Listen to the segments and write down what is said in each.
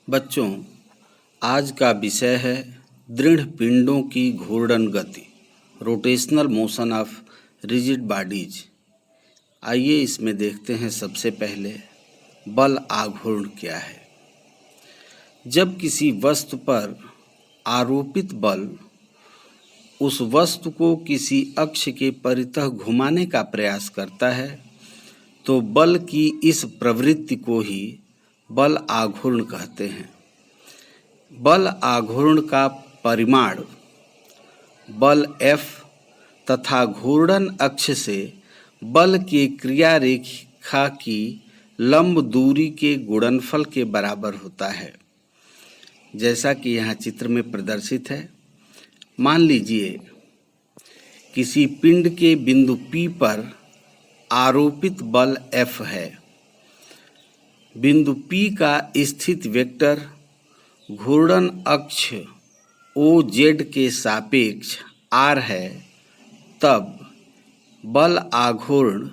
बच्चों, आज का विषय है दृढ़ पिंडों की घूर्णन गति, rotational motion of rigid bodies. आइए इसमें देखते हैं। सबसे पहले बल आघूर्ण क्या है। जब किसी वस्तु पर आरोपित बल उस वस्तु को किसी अक्ष के परितः घुमाने का प्रयास करता है तो बल की इस प्रवृत्ति को ही बल आघूर्ण कहते हैं। बल आघूर्ण का परिमाण बल F तथा घूर्णन अक्ष से बल के क्रिया रेखा की लंब दूरी के गुणनफल के बराबर होता है, जैसा कि यहाँ चित्र में प्रदर्शित है। मान लीजिए किसी पिंड के बिंदु P पर आरोपित बल F है। बिंदु P का स्थित वेक्टर घूर्णन अक्ष OZ के सापेक्ष R है, तब बल आघूर्ण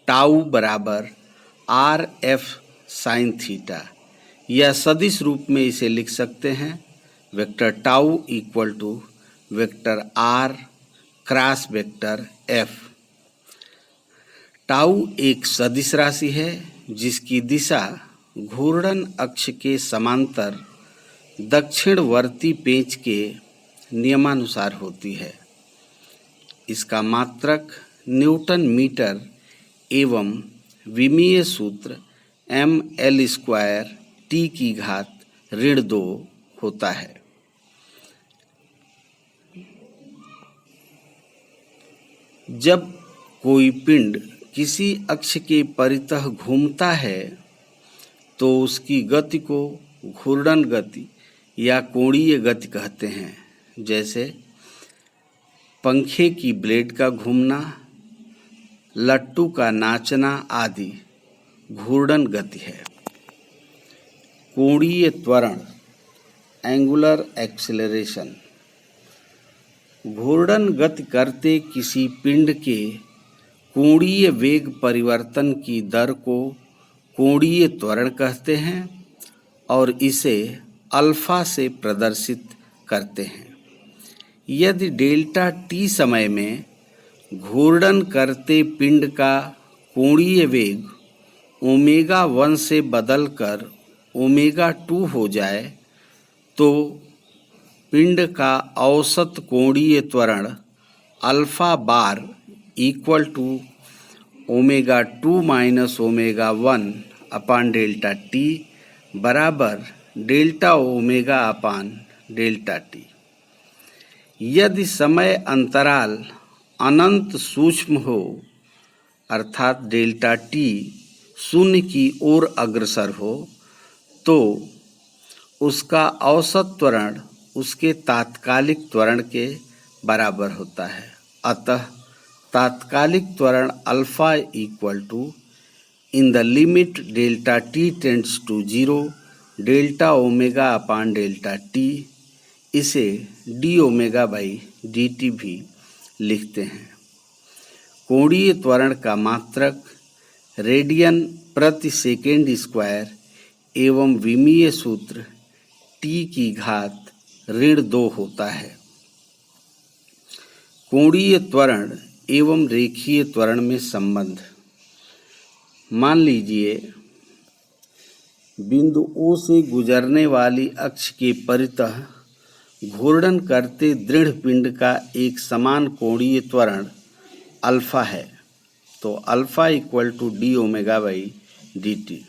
टाउ बराबर RF साइन थीटा, या सदिश रूप में इसे लिख सकते हैं vector tau equal to vector R cross vector F। Tau एक सदिश राशि है जिसकी दिशा घूर्णन अक्ष के समांतर दक्षिणवर्ती पेंच के नियमानुसार होती है। इसका मात्रक न्यूटन मीटर एवं विमीय सूत्र mL² T⁻² होता है। जब कोई पिंड किसी अक्ष के परितः घूमता है तो उसकी गति को घूर्णन गति या कोणीय गति कहते हैं, जैसे पंखे की ब्लेड का घूमना, लट्टू का नाचना आदि घूर्णन गति है। कोणीय त्वरण एंगुलर एक्सेलरेशन, घूर्णन गति करते किसी पिंड के कोणीय वेग परिवर्तन की दर को कोणीय त्वरण कहते हैं और इसे अल्फा से प्रदर्शित करते हैं। यदि डेल्टा t समय में घूर्णन करते पिंड का कोणीय वेग ω1 से बदलकर ω2 हो जाए तो पिंड का औसत कोणीय त्वरण alpha bar equal to ω2 - ω1 upon delta t बराबर delta omega upon delta t। यदि समय अंतराल अनंत सूक्ष्म हो अर्थात डेल्टा t शून्य की ओर अग्रसर हो तो उसका औसत त्वरण उसके तात्कालिक त्वरण के बराबर होता है। अतः तात्कालिक त्वरण alpha equal to in the limit delta t tends to 0 delta omega upon delta t, इसे dω/dt भी लिखते हैं। कोणीय त्वरण का मात्रक रेडियन प्रति सेकेंड स्क्वायर एवं विमीय सूत्र T⁻² होता है। कोणीय त्वरण एवं रेखीय त्वरण में संबंध। मान लीजिए बिंदु O से गुजरने वाली अक्ष के परितः घूर्णन करते दृढ़ पिंड का एक समान कोणीय त्वरण अल्फा है, तो अल्फा इक्वल टू dω/dt।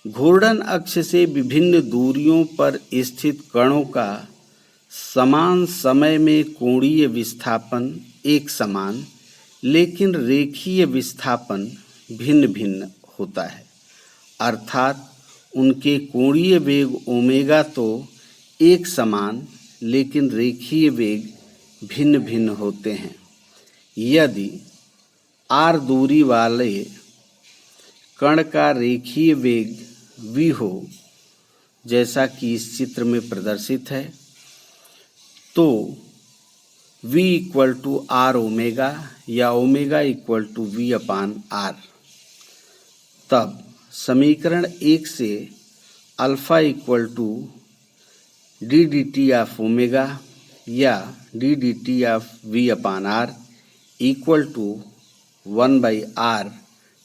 घूर्णन अक्ष से विभिन्न दूरियों पर स्थित कणों का समान समय में कोणीय विस्थापन एक समान लेकिन रेखीय विस्थापन भिन्न भिन्न होता है, अर्थात उनके कोणीय वेग ओमेगा तो एक समान लेकिन रेखीय वेग भिन्न भिन्न होते हैं। यदि r दूरी वाले कण का रेखीय वेग v हो, जैसा कि इस चित्र में प्रदर्शित है, तो v equal to r omega या omega equal to v upon r। तब समीकरण 1 से alpha equal to D D T of omega या D D T of V upon R equal to 1/r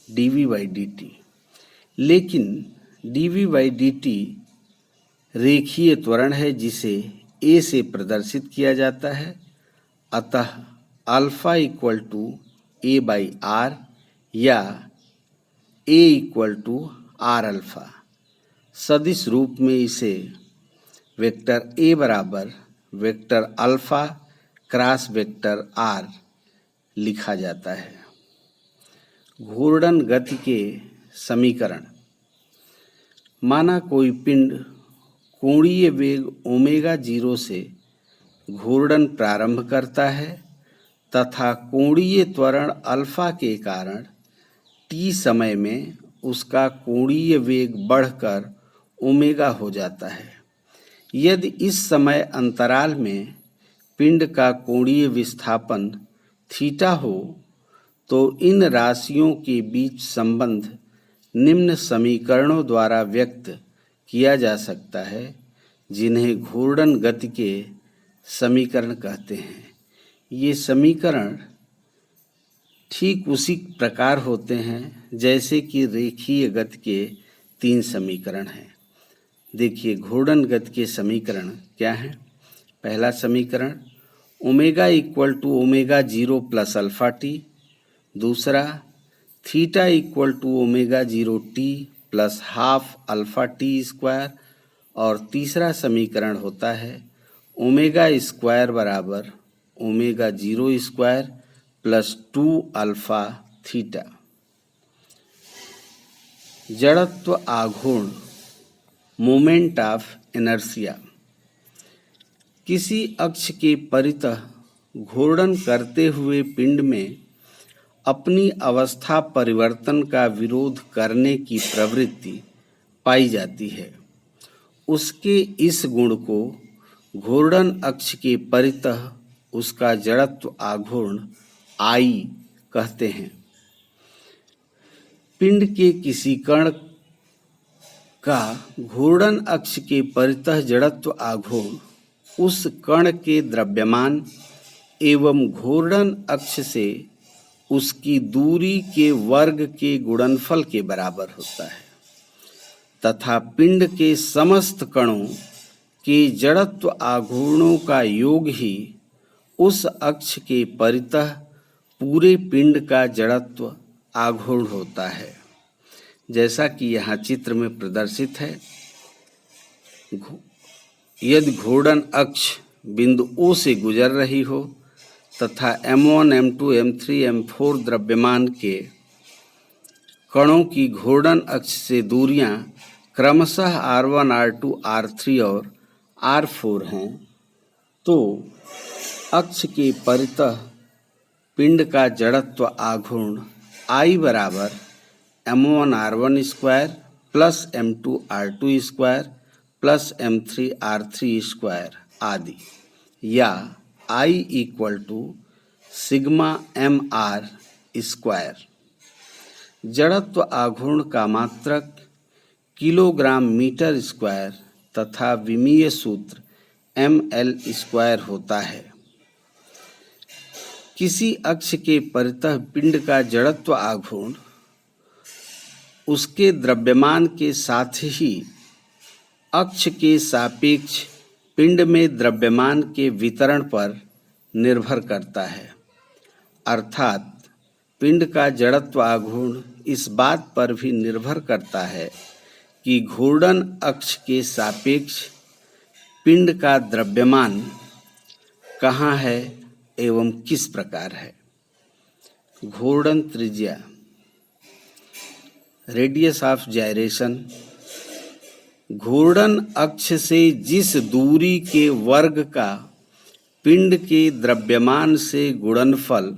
dv by D T. लेकिन dv by D T रेखीय त्वरण है जिसे a से प्रदर्शित किया जाता है, अतः alpha equal to a by r या a equal to r alpha. सदिश रूप में इसे वेक्टर a बराबर vector alpha cross vector r लिखा जाता है। घूर्णन गति के समीकरण। माना कोई पिंड कोणीय वेग ओमेगा 0 से घूर्णन प्रारंभ करता है तथा कोणीय त्वरण अल्फा के कारण t समय में उसका कोणीय वेग बढ़कर ओमेगा हो जाता है। यदि इस समय अंतराल में पिंड का कोणीय विस्थापन थीटा हो तो इन राशियों के बीच संबंध निम्न समीकरणों द्वारा व्यक्त किया जा सकता है, जिन्हें घूर्णन गति के समीकरण कहते हैं। ये समीकरण ठीक उसी प्रकार होते हैं जैसे कि रेखीय गति के 3 समीकरण हैं। देखिए घूर्णन गति के समीकरण क्या हैं। पहला समीकरण omega equal to omega 0 plus alpha T. दूसरा theta equal to omega 0 T plus half alpha T square. और तीसरा समीकरण होता है ओमेगा स्क्वायर बराबर omega 0 square plus 2 alpha theta. जड़त्व आघूर्ण मोमेंट ऑफ इनर्शिया। किसी अक्ष के परितः घूर्णन करते हुए पिंड में अपनी अवस्था परिवर्तन का विरोध करने की प्रवृत्ति पाई जाती है। उसके इस गुण को घूर्णन अक्ष के परितः उसका जड़त्व आघूर्ण I कहते हैं। पिंड के किसी कण का घूर्णन अक्ष के परितः जड़त्व आघूर्ण उस कण के द्रव्यमान एवं घूर्णन अक्ष से उसकी दूरी के वर्ग के गुणनफल के बराबर होता है तथा पिंड के समस्त कणों के जड़त्व आघूर्णों का योग ही उस अक्ष के परितः पूरे पिंड का जड़त्व आघूर्ण होता है। जैसा कि यहाँ चित्र में प्रदर्शित है, यदि घूर्णन अक्ष बिंदु O से गुजर रही हो तथा M1, M2, M3, M4 द्रव्यमान के कणों की घूर्णन अक्ष से दूरियां क्रमशः R1, R2, R3 और R4 हैं, तो अक्ष के परितः पिंड का जड़त्व आघूर्ण I बराबर M1 R1 square plus M2 R2 square plus M3 R3 square आदि, या I equal to sigma MR square. जड़त्व आघूर्ण का मात्रक किलोग्राम मीटर स्क्वायर तथा विमीय सूत्र ML स्क्वायर होता है। किसी अक्ष के परितः पिंड का जड़त्व आघूर्ण उसके द्रव्यमान के साथ ही अक्ष के सापेक्ष पिंड में द्रव्यमान के वितरण पर निर्भर करता है। अर्थात पिंड का जड़त्व आघूर्ण इस बात पर भी निर्भर करता है कि घूर्णन अक्ष के सापेक्ष पिंड का द्रव्यमान कहाँ है एवं किस प्रकार है। घूर्णन त्रिज्या, रेडियस ऑफ जाइरेशन। घूर्णन अक्ष से जिस दूरी के वर्ग का पिंड के द्रव्यमान से गुणनफल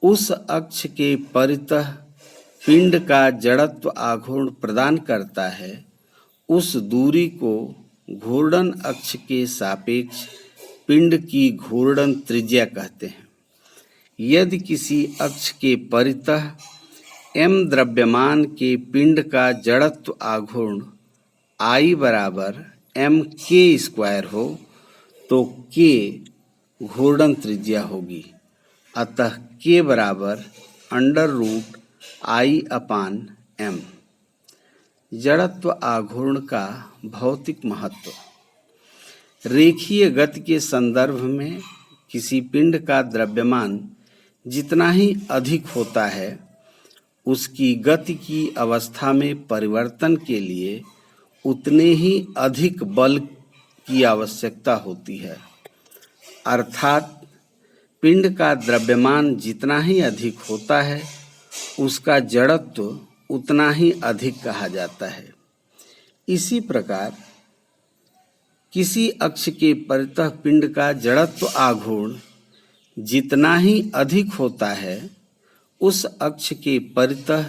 उस अक्ष के परितः पिंड का जड़त्व आघूर्ण प्रदान करता है, उस दूरी को घूर्णन अक्ष के सापेक्ष पिंड की घूर्णन त्रिज्या कहते हैं। यदि किसी अक्ष के परितः m द्रव्यमान के पिंड का जड़त्व आघूर्ण I बराबर एम के स्क्वायर हो तो के घूर्णन त्रिज्या होगी। अतः के बराबर √I/m। जड़त्व आघूर्ण का भौतिक महत्व। रेखीय गति के संदर्भ में किसी पिंड का द्रव्यमान जितना ही अधिक होता है, उसकी गति की अवस्था में परिवर्तन के लिए उतने ही अधिक बल की आवश्यकता होती है। अर्थात पिंड का द्रव्यमान जितना ही अधिक होता है, उसका जड़त्व उतना ही अधिक कहा जाता है। इसी प्रकार किसी अक्ष के परितः पिंड का जड़त्व आघूर्ण जितना ही अधिक होता है, उस अक्ष के परितः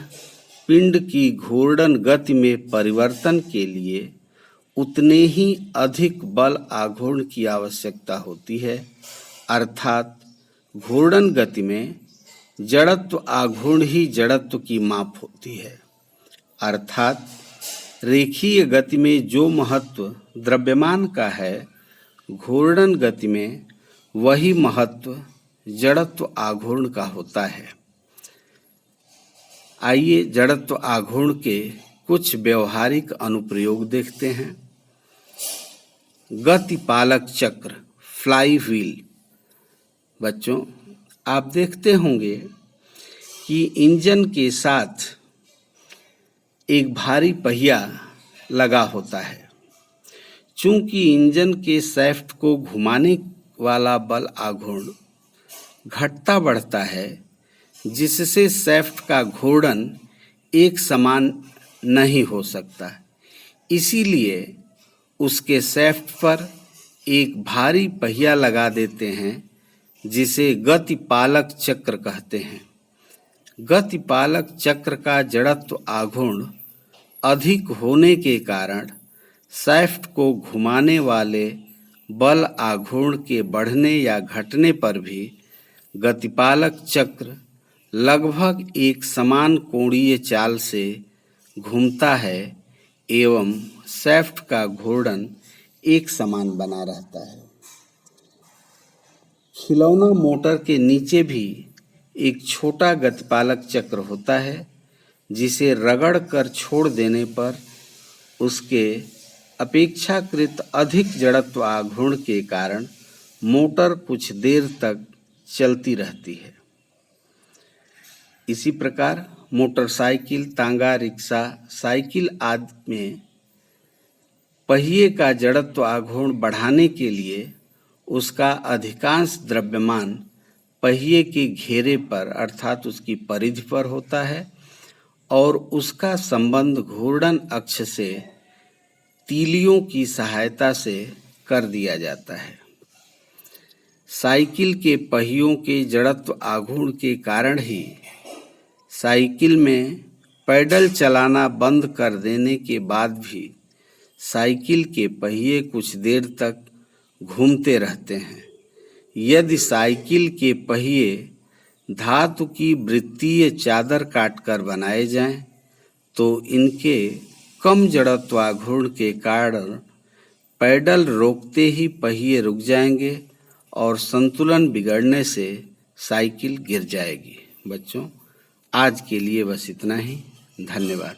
पिंड की घूर्णन गति में परिवर्तन के लिए उतने ही अधिक बल आघूर्ण की आवश्यकता होती है। अर्थात घूर्णन गति में जड़त्व आघूर्ण ही जड़त्व की माप होती है। अर्थात रेखीय गति में जो महत्व द्रव्यमान का है, घूर्णन गति में वही महत्व जड़त्व आघूर्ण का होता है। आइए जड़त्व आघूर्ण के कुछ व्यवहारिक अनुप्रयोग देखते हैं। गतिपालक चक्र, फ्लाई व्हील। बच्चों, आप देखते होंगे कि इंजन के साथ एक भारी पहिया लगा होता है। चूंकि इंजन के शैफ्ट को घुमाने वाला बल आघूर्ण घटता बढ़ता है, जिससे शैफ्ट का घूर्णन एक समान नहीं हो सकता। इसीलिए उसके शैफ्ट पर एक भारी पहिया लगा देते हैं, जिसे गतिपालक चक्र कहते हैं। गतिपालक चक्र का जड़त्व आघूर्ण अधिक होने के कारण शैफ्ट को घुमाने वाले बल आघूर्ण के बढ़ने या घटने पर भी गतिपालक चक्र लगभग एक समान कोणीय चाल से घूमता है एवं शैफ्ट का घूर्णन एक समान बना रहता है। खिलौना मोटर के नीचे भी एक छोटा गतिपालक चक्र होता है, जिसे रगड़ कर छोड़ देने पर उसके अपेक्षाकृत अधिक जड़त्व आघूर्ण के कारण मोटर कुछ देर तक चलती रहती है। इसी प्रकार मोटरसाइकिल, तांगा, रिक्शा, साइकिल आदि में पहिए का जड़त्व आघूर्ण बढ़ाने के लिए उसका अधिकांश द्रव्यमान पहिए के घेरे पर अर्थात उसकी परिधि पर होता है और उसका संबंध घूर्णन अक्ष से तीलियों की सहायता से कर दिया जाता है। साइकिल के पहियों के जड़त्व आघूर्ण के कारण ही साइकिल में पैडल चलाना बंद कर देने के बाद भी साइकिल के पहिए कुछ देर तक घूमते रहते हैं। यदि साइकिल के पहिए धातु की वृत्तीय चादर काटकर बनाए जाएं, तो इनके कम जड़त्व आघूर्ण के कारण पैडल रोकते ही पहिए रुक जाएंगे और संतुलन बिगड़ने से साइकिल गिर जाएगी। बच्चों, आज के लिए बस इतना ही। धन्यवाद।